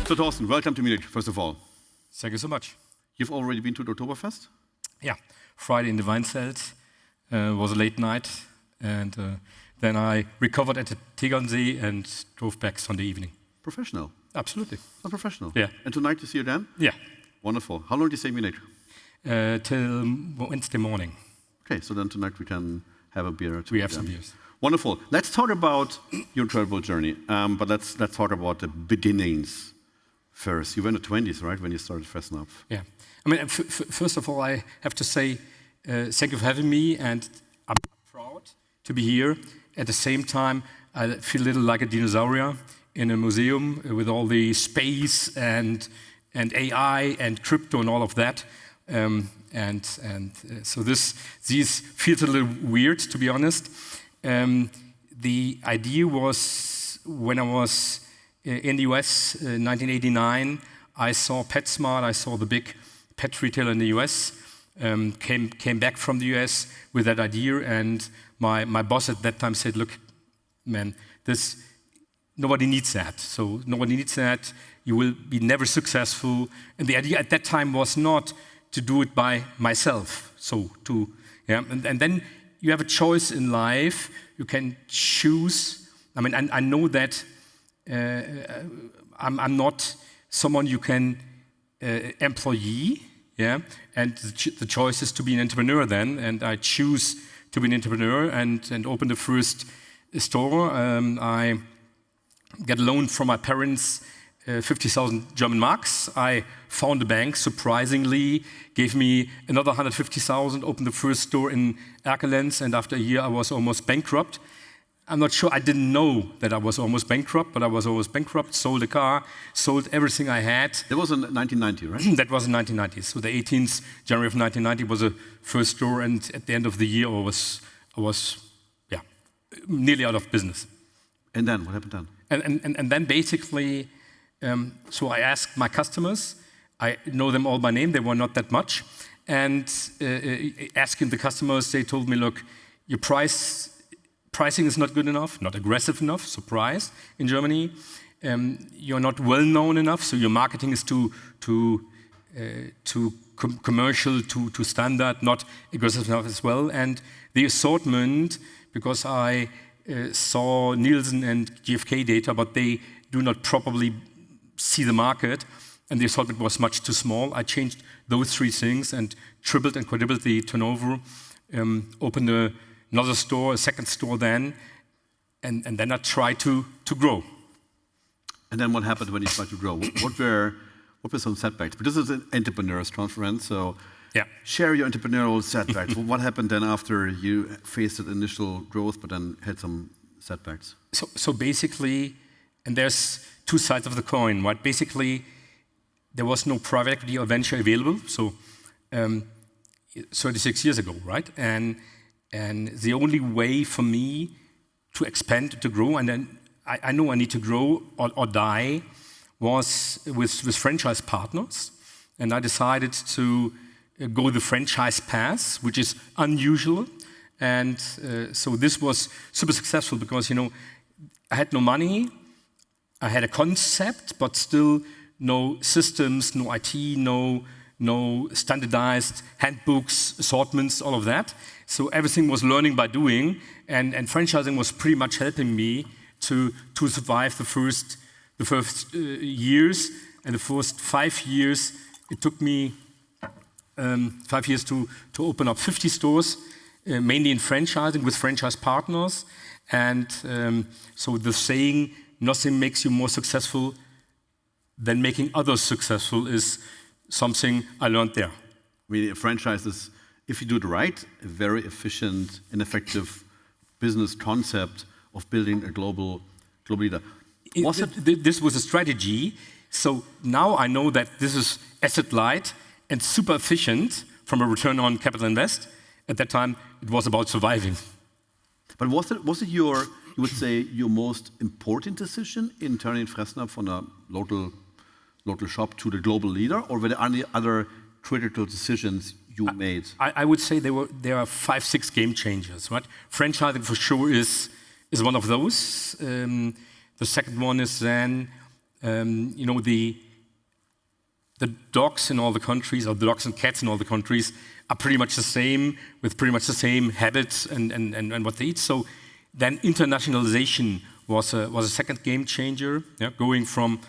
So Torsten, welcome to Munich, first of all. Thank you so much. You've already been to the Oktoberfest? Yeah, Friday in the Weinzelt was a late night, and then I recovered at the Tegernsee and drove back Sunday evening. Professional? Absolutely. Not professional? Yeah. And tonight you see you again? Yeah. Wonderful. How long do you stay in Munich? Till Wednesday morning. Okay, so then tonight we can have a beer. We have some beers. Wonderful. Let's talk about your incredible journey, but let's talk about the beginnings first. You were in the 20s, right, when you started Fressnapf? Yeah. I mean, first of all, I have to say thank you for having me, and I'm proud to be here. At the same time, I feel a little like a dinosaur in a museum with all the space and AI and crypto and all of that. So this feels a little weird, to be honest. The idea was when I was in the US in 1989, I saw PetSmart, I saw the big pet retailer in the US, came back from the US with that idea, and my boss at that time said, look, man, nobody needs that. So nobody needs that. You will be never successful. And the idea at that time was not to do it by myself. And then you have a choice in life. You can choose. I mean, I know that I'm not someone you can employee. Yeah, and the choice is to be an entrepreneur then, and I choose to be an entrepreneur and open the first store. I get a loan from my parents, 50,000 German marks. I found a bank, surprisingly, gave me another 150,000, opened the first store in Erkelenz, and after a year I was almost bankrupt. I'm not sure, I didn't know that I was almost bankrupt, but I was almost bankrupt, sold a car, sold everything I had. That was in 1990, right? That was in 1990. So the 18th January of 1990 was the first store, and at the end of the year I was nearly out of business. And then, what happened then? And then basically, so I asked my customers, I know them all by name, they were not that much, and asking the customers, they told me, look, your pricing is not good enough, not aggressive enough, surprise, in Germany. You're not well known enough, so your marketing is too commercial, too standard, not aggressive enough as well. And the assortment, because I saw Nielsen and GfK data, but they do not properly see the market, and the assortment was much too small. I changed those three things and tripled and quadrupled the turnover, opened another store, a second store then, and then I tried to grow. And then what happened when you tried to grow? What were some setbacks? Because this is an entrepreneurs conference, so yeah. Share your entrepreneurial setbacks. What happened then after you faced the initial growth, but then had some setbacks? So basically, and there's two sides of the coin, right? Basically, there was no private equity or venture available, so 36 years ago, right? And the only way for me to expand, to grow, and then I know I need to grow or die, was with franchise partners. And I decided to go the franchise path, which is unusual. And so this was super successful because, I had no money, I had a concept, but still no systems, no IT, no standardized handbooks, assortments, all of that. So everything was learning by doing, and franchising was pretty much helping me to survive the first years. And the first 5 years, it took me 5 years to open up 50 stores, mainly in franchising with franchise partners. And so the saying, nothing makes you more successful than making others successful, is something I learned there. I mean, a franchise is, if you do it right, a very efficient and effective business concept of building a global leader. This was a strategy. So now I know that this is asset light and super efficient from a return on capital invest. At that time, it was about surviving. But was it your, you would say, your most important decision in turning Fressnapf from a local shop to the global leader, or were there any other critical decisions you made? I would say there are 5, 6 game changers, right? Franchising for sure is one of those. The second one is then You know, the dogs in all the countries, or the dogs and cats in all the countries, are pretty much the same, with pretty much the same habits and what they eat. So then internationalization was a second game changer. Yeah? Going from,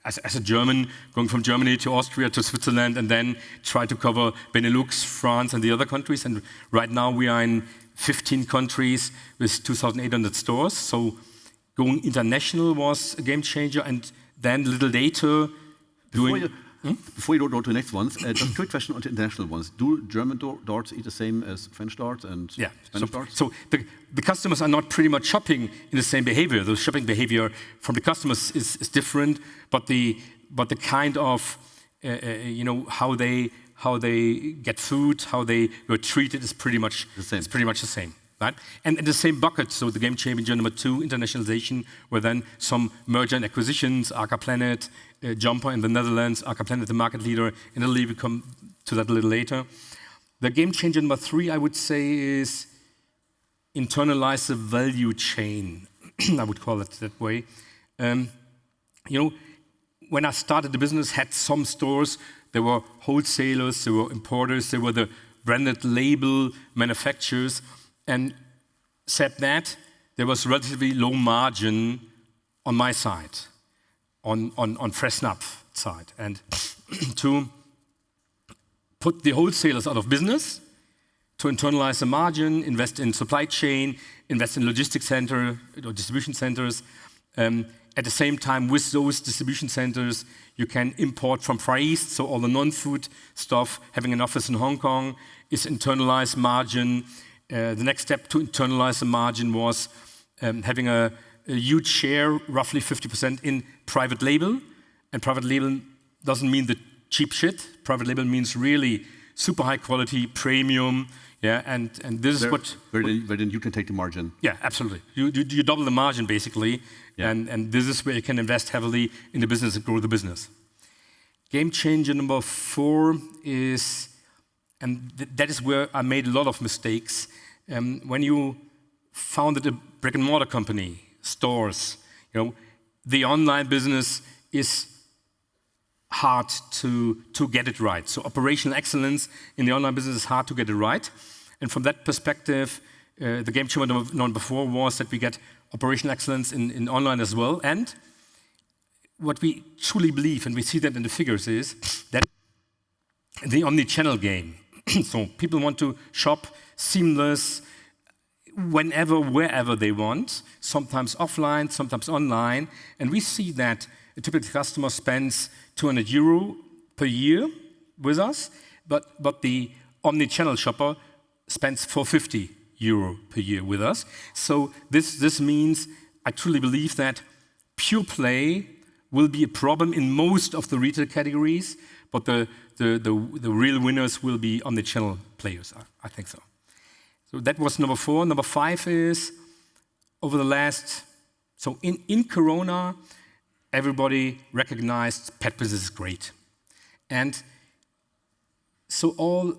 as a German, going from Germany to Austria to Switzerland, and then try to cover Benelux, France, and the other countries. And right now we are in 15 countries with 2,800 stores. So going international was a game changer, and then a little later, before you go to the next ones, just a quick question on the international ones. Do German darts eat the same as French darts and Spanish darts? So the customers are not pretty much shopping in the same behavior. The shopping behavior from the customers is different, but the kind of you know, how they get food, how they were treated is pretty much the same. It's pretty much the same. Right? And in the same bucket, so the game changer number 2, internationalization, were then some merger and acquisitions, Arca Planet, Jumper in the Netherlands, Arca Planet, the market leader in Italy. We come to that a little later. The game changer number 3, I would say, is internalize the value chain. I would call it that way. You know, when I started the business, had some stores. There were wholesalers, there were importers, there were the branded label manufacturers. And said that there was relatively low margin on my side, on Fressnapf side. And to put the wholesalers out of business, to internalize the margin, invest in supply chain, invest in logistics center or distribution centers. At the same time, with those distribution centers, you can import from Far East, so all the non-food stuff. Having an office in Hong Kong is internalized margin. The next step to internalize the margin was having a huge share, roughly 50%, in private label. And private label doesn't mean the cheap shit. Private label means really super high quality, premium. Yeah, and this is where then you can take the margin. Yeah, absolutely. You double the margin basically, yeah. And this is where you can invest heavily in the business and grow the business. Game changer number 4 is, and that is where I made a lot of mistakes. When you founded a brick and mortar company, stores, you know, the online business is hard to get it right. So operational excellence in the online business is hard to get it right. And from that perspective, the game changer number 4 was that we get operational excellence in online as well. And what we truly believe, and we see that in the figures, is that the omni-channel game. So people want to shop seamless, whenever, wherever they want, sometimes offline, sometimes online. And we see that a typical customer spends €200 per year with us, but the omni-channel shopper spends €450 per year with us. So this means I truly believe that pure play will be a problem in most of the retail categories, but the real winners will be omni-channel players. I think so. So that was number 4. Number 5 is over the last, so in Corona, everybody recognized pet business is great. And so all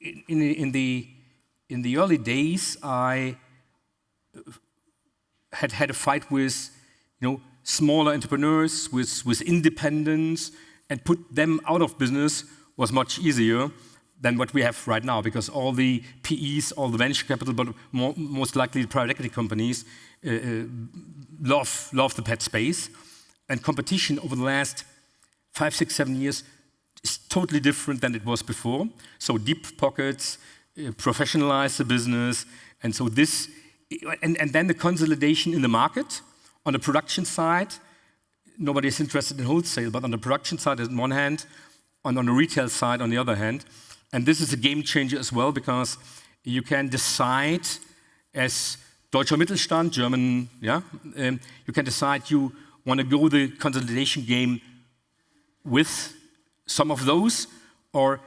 in the early days, I had a fight with, you know, smaller entrepreneurs, with independents, and put them out of business was much easier than what we have right now, because all the PEs, all the venture capital, but most likely the private equity companies love the pet space. And competition over the last 5, 6, 7 years is totally different than it was before. So deep pockets, professionalize the business, and so this, and then the consolidation in the market. On the production side, nobody is interested in wholesale, but on the production side on one hand, and on the retail side on the other hand. And this is a game changer as well, because you can decide as Deutscher Mittelstand, German, yeah, you can decide you want to go the consolidation game with some of those, or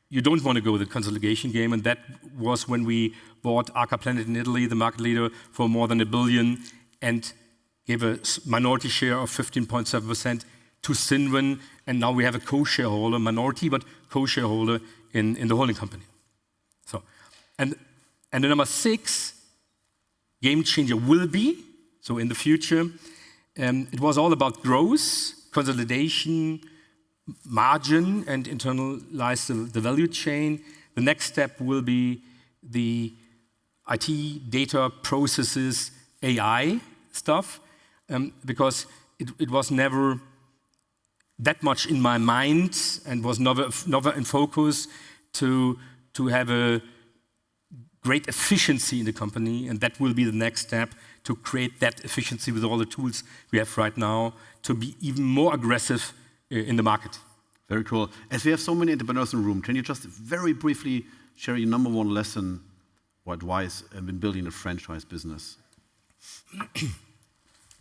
you don't want to go the consolidation game. And that was when we bought Arca Planet in Italy, the market leader, for more than $1 billion, and gave a minority share of 15.7% to Cinven, and now we have a co-shareholder, minority, but co-shareholder in the holding company. So, and the number 6 game changer will be, so in the future, It was all about growth, consolidation, margin, and internalize the value chain. The next step will be the IT, data, processes, AI stuff, because it was never that much in my mind and was never in focus to have a great efficiency in the company, and that will be the next step, to create that efficiency with all the tools we have right now to be even more aggressive in the market. Very cool. As we have so many entrepreneurs in the room, can you just very briefly share your number one lesson or advice in building a franchise business?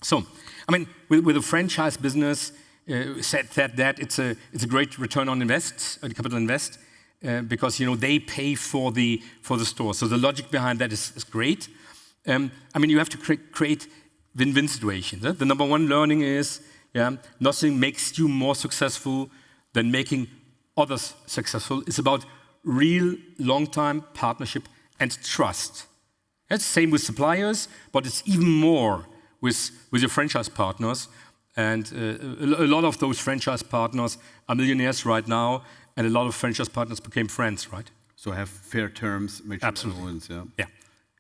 So, I mean, with a franchise business, said that it's a great return on capital invest, because they pay for the store. So the logic behind that is great. I mean, you have to create win-win situations. The number one learning is, nothing makes you more successful than making others successful. It's about real long-time partnership and trust. It's the same with suppliers, but it's even more with your franchise partners. And a lot of those franchise partners are millionaires right now, and a lot of franchise partners became friends, right? So have fair terms, make sure Absolutely. everyone's, Yeah.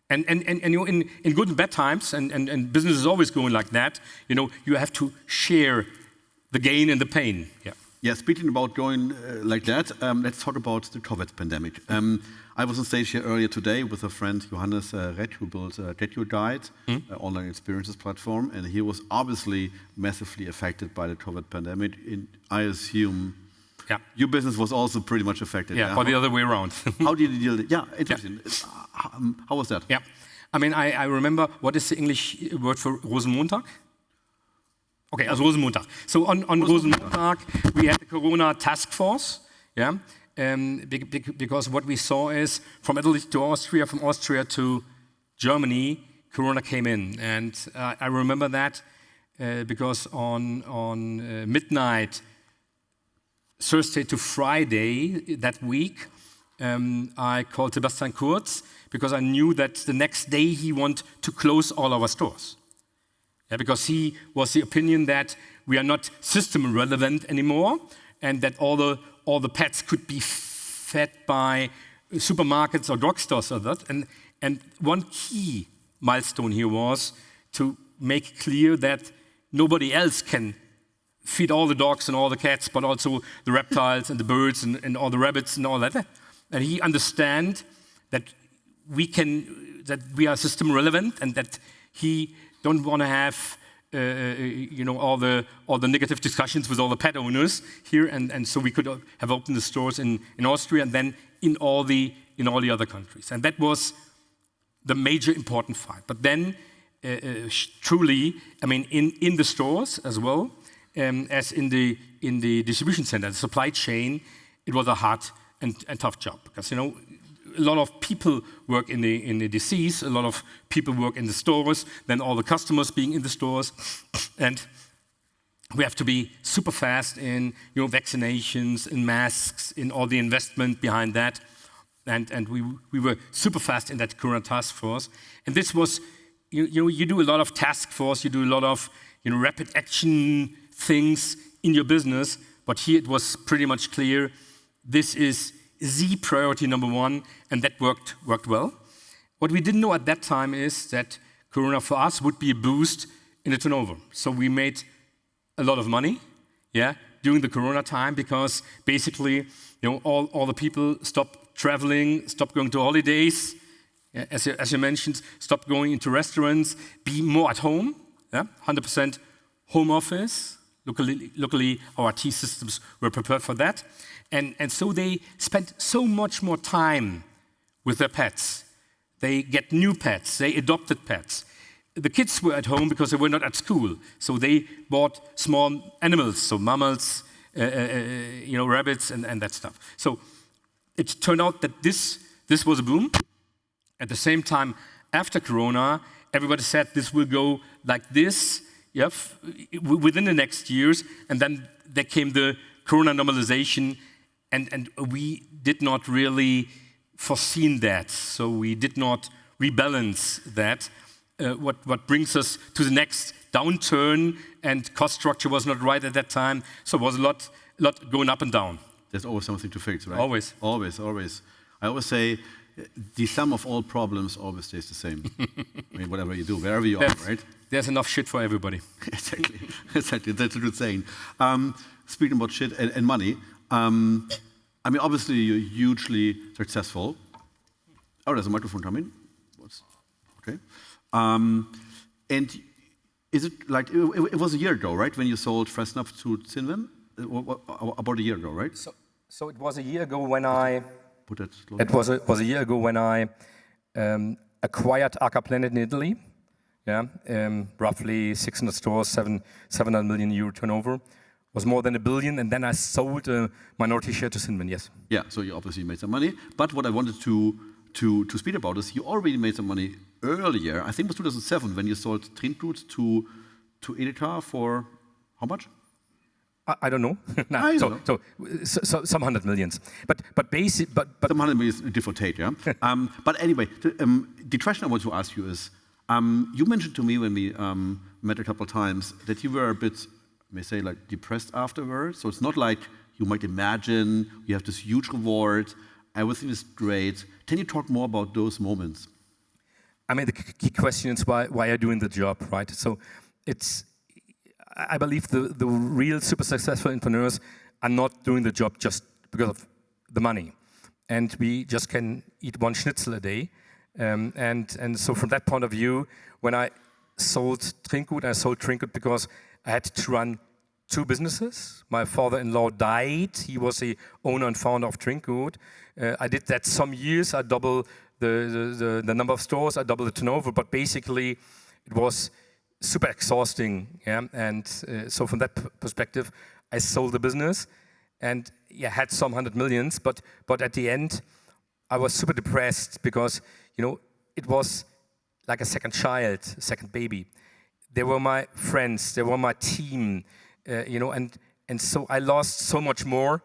And in good and bad times, and business is always going like that, you have to share the gain and the pain. Yeah. Yeah, speaking about going like that, let's talk about the COVID pandemic. I was on stage here earlier today with a friend, Johannes Rett, who built a Get Your Guide, online experiences platform, and he was obviously massively affected by the COVID pandemic. I assume your business was also pretty much affected. Yeah, or the other way around. How did you deal with it? Yeah, interesting. Yeah. How was that? Yeah, I mean, I remember, what is the English word for Rosenmontag? Okay, as Rosenmontag. So on Rosenmontag, we had the Corona task force, because what we saw is, from Italy to Austria, from Austria to Germany, Corona came in. And I remember that because on midnight, Thursday to Friday that week, I called Sebastian Kurz, because I knew that the next day he wanted to close all our stores. Yeah, because he was the opinion that we are not system relevant anymore, and that all the pets could be fed by supermarkets or drugstores or that. And one key milestone here was to make clear that nobody else can feed all the dogs and all the cats, but also the reptiles and the birds and all the rabbits and all that. And he understand that we are system relevant, and that he don't want to have all the negative discussions with all the pet owners here, and so we could have opened the stores in Austria and then in all the other countries, and that was the major important fight. But then, truly, I mean, in the stores as well as in the distribution center, the supply chain, it was a hard and tough job, because a lot of people work in the DCs, a lot of people work in the stores, then all the customers being in the stores, and we have to be super fast in vaccinations, in masks, in all the investment behind that, and we were super fast in that Corona task force. And this was, you do a lot of task force, you do a lot of rapid action things in your business, but here it was pretty much clear this is the priority number one, and that worked well. What we didn't know at that time is that Corona for us would be a boost in the turnover. So we made a lot of money, during the Corona time, because basically, all the people stopped traveling, stopped going to holidays, as you mentioned, stopped going into restaurants, be more at home, 100% home office. Luckily, our IT systems were prepared for that. And so they spent so much more time with their pets. They get new pets, they adopted pets. The kids were at home because they were not at school, so they bought small animals, so mammals, rabbits, and that stuff. So it turned out that this was a boom. At the same time, after Corona, everybody said this will go like this, within the next years, and then there came the Corona normalization. And we did not really foreseen that, so we did not rebalance that. what brings us to the next downturn, and cost structure was not right at that time. So it was a lot going up and down. There's always something to fix, right? Always. Always, always. I always say the sum of all problems always stays the same. I mean, whatever you do, wherever you are, right? There's enough shit for everybody. Exactly. Exactly. That's a good saying. Speaking about shit and money, I mean, obviously you're hugely successful. Oh, there's a microphone coming. Okay. And is it like, it was a year ago, right, when you sold Fressnapf to Cinven? About a year ago, right? So it was a year ago when I... Put that slowly. It was a year ago when I acquired Aca Planet in Italy. Yeah, roughly 600 stores, 700 million euro turnover. Was more than $1 billion, and then I sold a minority share to Cinven, yes. Yeah, so you obviously made some money. But what I wanted to speak about is you already made some money earlier. I think it was 2007 when you sold Trinkgut to Edeka for how much? I don't know. No, so some 100 millions. But some 100 millions, give or take, yeah. But anyway, the question I want to ask you is, you mentioned to me when we met a couple of times that you were a bit, may say, like depressed afterwards. So it's not like you might imagine you have this huge reward, everything is great. Can you talk more about those moments? I mean, the key question is why are you doing the job, right? So I believe the real super successful entrepreneurs are not doing the job just because of the money. And we just can eat one schnitzel a day. And so from that point of view, when I sold Trinkgut because I had to run two businesses. My father-in-law died. He was the owner and founder of Trinkgut. I did that some years. I doubled the number of stores. I doubled the turnover. But basically, it was super exhausting. Yeah? And so from that perspective, I sold the business and had some 100 millions. But at the end, I was super depressed because, it was like a second child, a second baby. They were my friends. They were my team. And so I lost so much more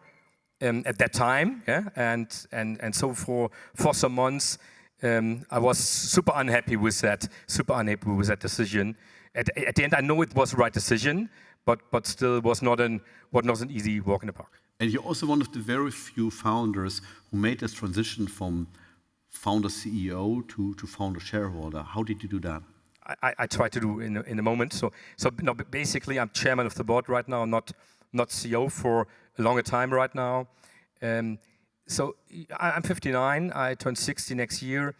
at that time, yeah, and so for some months I was super unhappy with that decision. At the end, I know it was the right decision, but still was not an easy walk in the park. And you're also one of the very few founders who made this transition from founder CEO to founder shareholder. How did you do that? I try to do in a moment. So basically, I'm chairman of the board right now, not CEO for a longer time right now. So I'm 59. I turn 60 next year.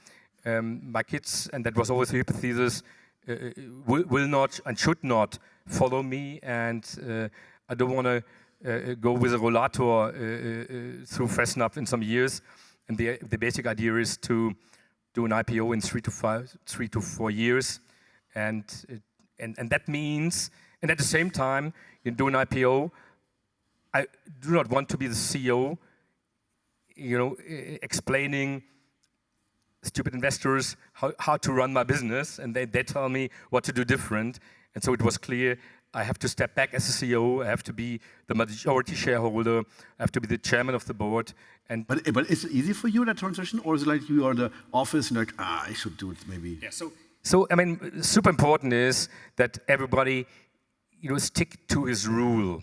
My kids, and that was always the hypothesis, will not and should not follow me, and I don't want to go with a rollator through Fressnapf in some years. And the basic idea is to do an IPO in 3 to 4 years. And that means, and at the same time, in doing an IPO, I do not want to be the CEO, explaining stupid investors how to run my business, and they tell me what to do different. And so it was clear I have to step back as a CEO. I have to be the majority shareholder. I have to be the chairman of the board. But is it easy for you, that transition, or is it like you are in the office and like, I should do it maybe? Yeah. So I mean, super important is that everybody, stick to his rule.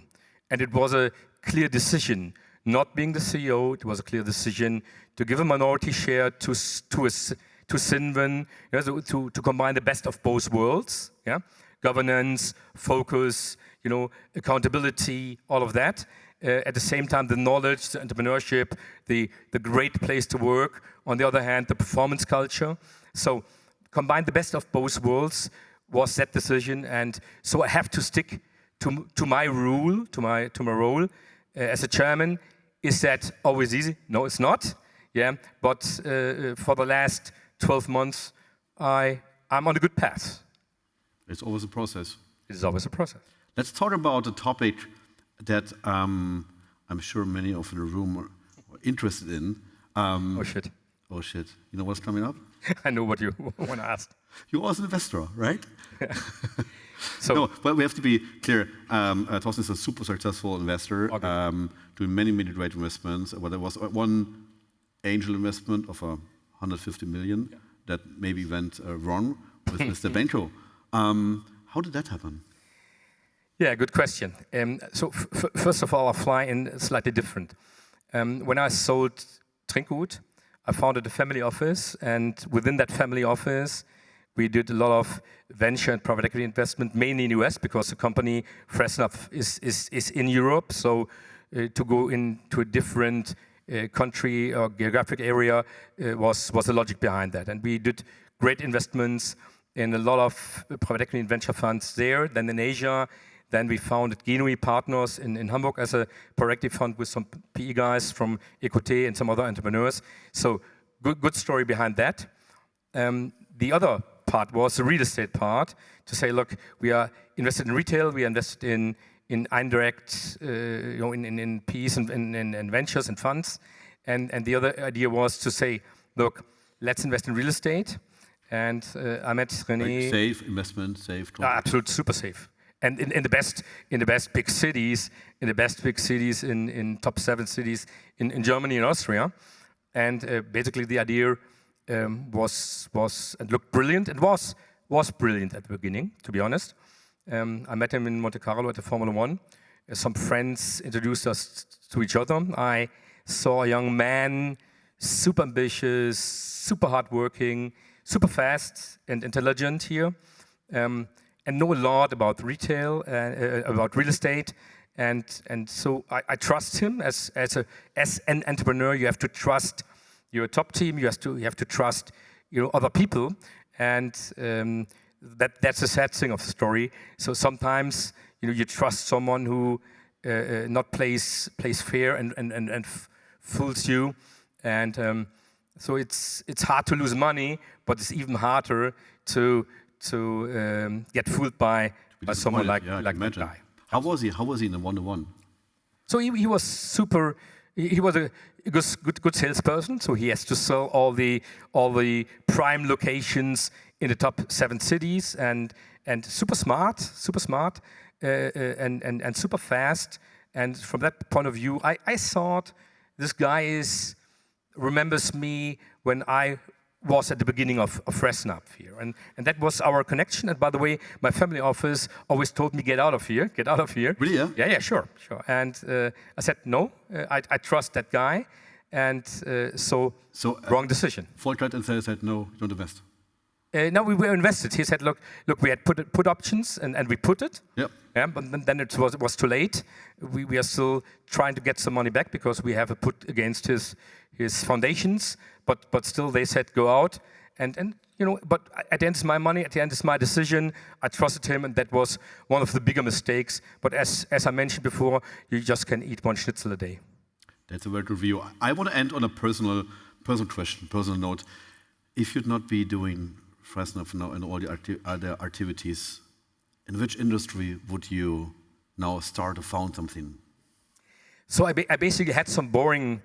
And it was a clear decision, not being the CEO. It was a clear decision to give a minority share to Cinven, to combine the best of both worlds. Yeah, governance, focus, accountability, all of that. At the same time, the knowledge, the entrepreneurship, the great place to work. On the other hand, the performance culture. So combine the best of both worlds was that decision, and so I have to stick to my rule, to my role as a chairman. Is that always easy? No, it's not. Yeah, but for the last 12 months, I'm on a good path. It's always a process. It is always a process. Let's talk about a topic that I'm sure many of the room are interested in. Oh shit. Oh shit. You know what's coming up? I know what you want to ask. You're also an investor, right? So, no, but we have to be clear. Torsten is a super successful investor, okay. Doing many great investments. Well, there was one angel investment of 150 million that maybe went wrong. with Mr. Benko. How did that happen? Yeah, good question. So first of all, I fly in slightly different. When I sold Trinkgut, I founded a family office, and within that family office, we did a lot of venture and private equity investment, mainly in the US, because the company Fressnapf is in Europe. So to go into a different country or geographic area was the logic behind that. And we did great investments in a lot of private equity and venture funds there. Then in Asia, then we founded Genui Partners in Hamburg as a private equity fund with some PE guys from Ecoute and some other entrepreneurs. So good story behind that. The other part was the real estate part, to say, look, we are invested in retail, we are invested in indirect, in PEs and ventures and funds. And the other idea was to say, look, let's invest in real estate. And I met René. Like safe investment, safe. Absolute, super safe. And in the best big cities, in top 7 cities in Germany and Austria. And basically the idea was and looked brilliant. It was brilliant at the beginning, to be honest. I met him in Monte Carlo at the Formula 1. Some friends introduced us to each other. I saw a young man, super ambitious, super hardworking, super fast and intelligent here, and know a lot about retail, about real estate, and so I trust him as an entrepreneur. You have to trust your top team. You have to trust other people, and that's the sad thing of the story. So sometimes you trust someone who not plays fair and fools you, and so it's hard to lose money, but it's even harder to get fooled by someone like that guy. How was he in the 1-to-1? So he was super. He was a good salesperson. So he has to sell all the prime locations in the top 7 cities, and super smart, and super fast. And from that point of view, I thought this guy remembers me when I was at the beginning of Fressnapf here. And that was our connection. And by the way, my family office always told me, get out of here. Really, yeah? Yeah, sure. And I said, no, I trust that guy. And so wrong decision. Volkert and said, no, don't invest. No, we were invested. He said, look, we had put options, and we put it. Yep. Yeah, but then it was too late. We are still trying to get some money back because we have a put against his foundations. But still, they said go out, and But at the end, it's my money. At the end, it's my decision. I trusted him, and that was one of the bigger mistakes. But as I mentioned before, you just can eat one schnitzel a day. That's a very good view. I want to end on a personal question, personal note. If you'd not be doing Fressnapf now and all the other activities, in which industry would you now start to found something? So I basically had some boring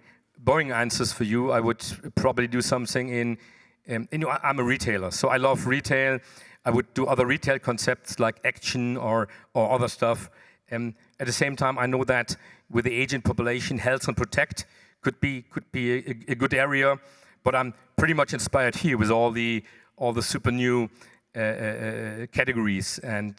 answers for you. I would probably do something in I'm a retailer, so I love retail. I would do other retail concepts like Action or other stuff. At the same time, I know that with the aging population, health and protect could be a good area. But I'm pretty much inspired here with all the super new categories, and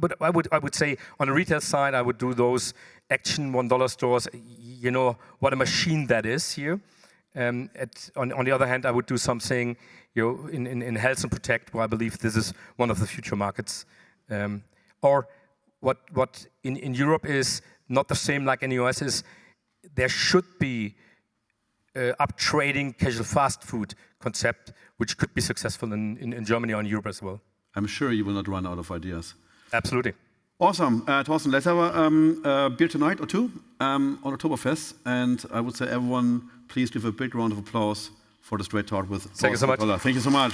but I would say on the retail side, I would do those Action $1 stores. You know what a machine that is here. On the other hand, I would do something in health and protect, where I believe this is one of the future markets. Or what in Europe is not the same like in the US is there should be up trading casual fast food concept, which could be successful in Germany or in Europe as well. I'm sure you will not run out of ideas. Absolutely. Awesome. Torsten, let's have a beer tonight or two on Oktoberfest. And I would say everyone, please give a big round of applause for this great talk with Torsten Toeller. Thank you so much.